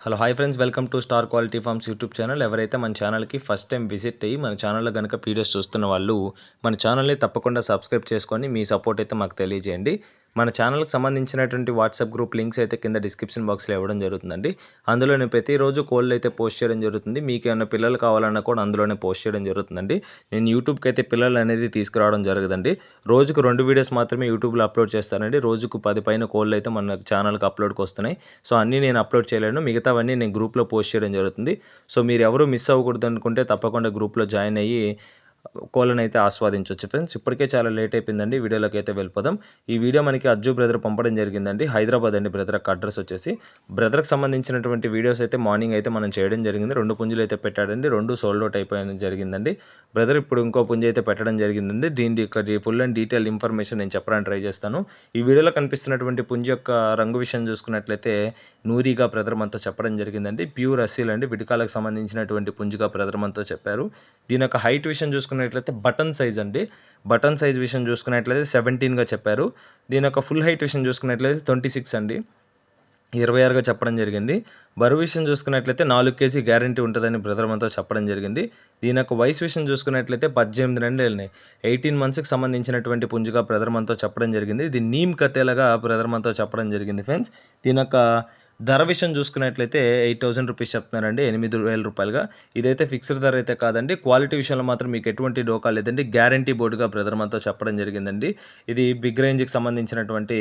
Hello hi friends, welcome to star quality farms YouTube channel. ఎవరైతే మన ఛానల్కి first time visit అయ్యి మన ఛానల్లో కనుక వీడియోస్ చూస్తున్న వాళ్ళు మన ఛానల్ని తప్పకుండా సబ్స్క్రైబ్ చేసుకొని మీ సపోర్ట్ అయితే మాకు తెలియజేయండి. మన ఛానల్కి సంబంధించినటువంటి వాట్సాప్ గ్రూప్ లింక్స్ అయితే కింద డిస్క్రిప్షన్ బాక్స్లో ఇవ్వడం జరుగుతుందండి. అందులో నేను ప్రతిరోజు కోళ్ళు అయితే పోస్ట్ చేయడం జరుగుతుంది. మీకు ఏమైనా పిల్లలు కావాలన్నా కూడా అందులోనే పోస్ట్ చేయడం జరుగుతుందండి. నేను యూట్యూబ్కి అయితే పిల్లలు అనేది తీసుకురావడం జరగదండి. రోజుకు 2 వీడియోస్ మాత్రమే యూట్యూబ్లో అప్లోడ్ చేస్తానండి. రోజుకు 10 పైన కోళ్ళు అయితే మన ఛానల్కి అప్లోడ్కి వస్తున్నాయి. సో అన్నీ నేను అప్లోడ్ చేయలేను, మిగతావన్నీ నేను గ్రూప్లో పోస్ట్ చేయడం జరుగుతుంది. సో మీరు ఎవరు మిస్ అవ్వకూడదు అనుకుంటే తప్పకుండా గ్రూప్లో జాయిన్ అయ్యి కోళ్ళనైతే ఆస్వాదించవచ్చు ఫ్రెండ్స్. ఇప్పటికే చాలా లేట్ అయిపోయిందండి, వీడియోలోకి అయితే వెళ్ళిపోదాం. ఈ వీడియో మనకి అజ్జు బ్రదర్ పంపడం జరిగిందండి. హైదరాబాద్ అండి బ్రదర్ యొక్క అడ్రస్ వచ్చేసి. బ్రదర్కి సంబంధించినటువంటి వీడియోస్ అయితే మార్నింగ్ అయితే మనం చేయడం జరిగింది. 2 పుంజులు అయితే పెట్టాడండి, 2 సోల్డ్ అవుట్ అయిపోయడం జరిగిందండి. బ్రదర్ ఇప్పుడు ఇంకో పుంజు అయితే పెట్టడం జరిగిందండి. దీని యొక్క ఫుల్ అండ్ డీటెయిల్ ఇన్ఫర్మేషన్ నేను చెప్పడానికి ట్రై చేస్తాను. ఈ వీడియోలో కనిపిస్తున్నటువంటి పుంజు యొక్క రంగు విషయం చూసుకున్నట్లయితే నూరిగా బ్రదర్ మనతో చెప్పడం జరిగిందండి. ప్యూర్ అసీల్ అండి, విడికాలకు సంబంధించినటువంటి పుంజుగా బ్రదర్ మనతో చెప్పారు. దీని యొక్క హైట్ విషయం చూసుకున్నట్లయితే బటన్ సైజ్ అండి. బటన్ సైజ్ విషయం చూసుకున్నట్లయితే 17గా చెప్పారు. దీని యొక్క ఫుల్ హైట్ విషయం చూసుకున్నట్లయితే 26 అండి, 26గా చెప్పడం జరిగింది. బరువు విషయం చూసుకున్నట్లయితే 4 కేజీ గ్యారంటీ ఉంటుందని బ్రదర్ మనతో చెప్పడం జరిగింది. దీని యొక్క వయసు విషయం చూసుకున్నట్లయితే 18 నెలలు 18 మంత్స్కి సంబంధించినటువంటి పుంజుగా బ్రదర్ మనతో చెప్పడం జరిగింది. ఇది నీమ్ కతేలాగా బ్రదర్ మనతో చెప్పడం జరిగింది ఫ్రెండ్స్. దీని యొక్క ధర విషయం చూసుకున్నట్లయితే 8,000 రూపీస్ చెప్తున్నారండి, 8,000 రూపాయలుగా. ఇదైతే ఫిక్స్డ్ ధర అయితే కాదండి. క్వాలిటీ విషయంలో మాత్రం మీకు ఎటువంటి డోకా లేదండి. గ్యారంటీ బోర్డుగా బ్రదర్ మనతో చెప్పడం జరిగిందండి. ఇది బిగ్ రేంజ్కి సంబంధించినటువంటి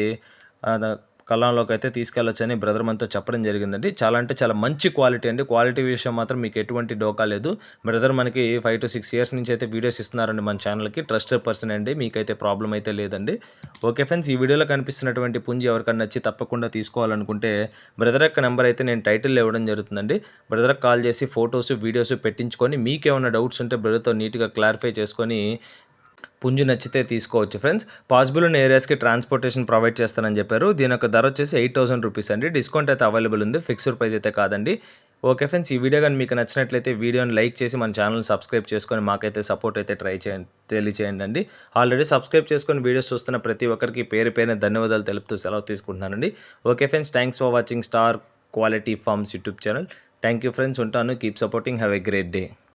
కళ్ళంలోకి అయితే తీసుకెళ్ళొచ్చని బ్రదర్ మనతో చెప్పడం జరిగిందండి. చాలా అంటే చాలా మంచి క్వాలిటీ అండి. క్వాలిటీ విషయం మాత్రం మీకు ఎటువంటి డోకా లేదు. బ్రదర్ మనకి 5 to 6 ఇయర్స్ నుంచి అయితే వీడియోస్ ఇస్తున్నారండి మన ఛానల్కి. ట్రస్టెడ్ పర్సన్ అండి, మీకైతే ప్రాబ్లం అయితే లేదండి. ఓకే ఫ్రెండ్స్, ఈ వీడియోలో కనిపిస్తున్నటువంటి పుంజి ఎవరికైనా నచ్చి తప్పకుండా తీసుకోవాలనుకుంటే బ్రదర్ యొక్క నెంబర్ అయితే నేను టైటిల్ ఇవ్వడం జరుగుతుందండి. బ్రదర్కి కాల్ చేసి ఫొటోస్ వీడియోస్ పెట్టించుకొని మీకేమైనా డౌట్స్ ఉంటే బ్రదర్తో నీట్గా క్లారిఫై చేసుకొని పుంజు నచ్చితే తీసుకోవచ్చు ఫ్రెండ్స్. పాసిబుల్ ఉన్న ఏరియాస్కి ట్రాన్స్పోర్టేషన్ ప్రొవైడ్ చేస్తానని చెప్పారు. దీని యొక్క ధర వచ్చేసి 8,000 రూపీస్ అండి. డిస్కౌంట్ అయితే అవైలబుల్ ఉంది, ఫిక్స్డ్ ప్రైస్ అయితే కాదండి. ఓకే ఫ్రెండ్స్, ఈ వీడియో కానీ మీకు నచ్చినట్లయితే వీడియోని లైక్ చేసి మన ఛానల్ని సబ్స్క్రైబ్ చేసుకొని మాకైతే సపోర్ట్ అయితే తెలియచేయండి అండి. ఆల్రెడీ సబ్స్క్రైబ్ చేసుకొని వీడియోస్ చూస్తున్న ప్రతి ఒక్కరికి పేరు పేరున ధన్యవాదాలు తెలుపుతూ సెలవు తీసుకుంటున్నానండి. Okay friends, thanks for watching star quality farms YouTube channel. Thank you friends, ఉంటాను. Keep supporting, have a great day.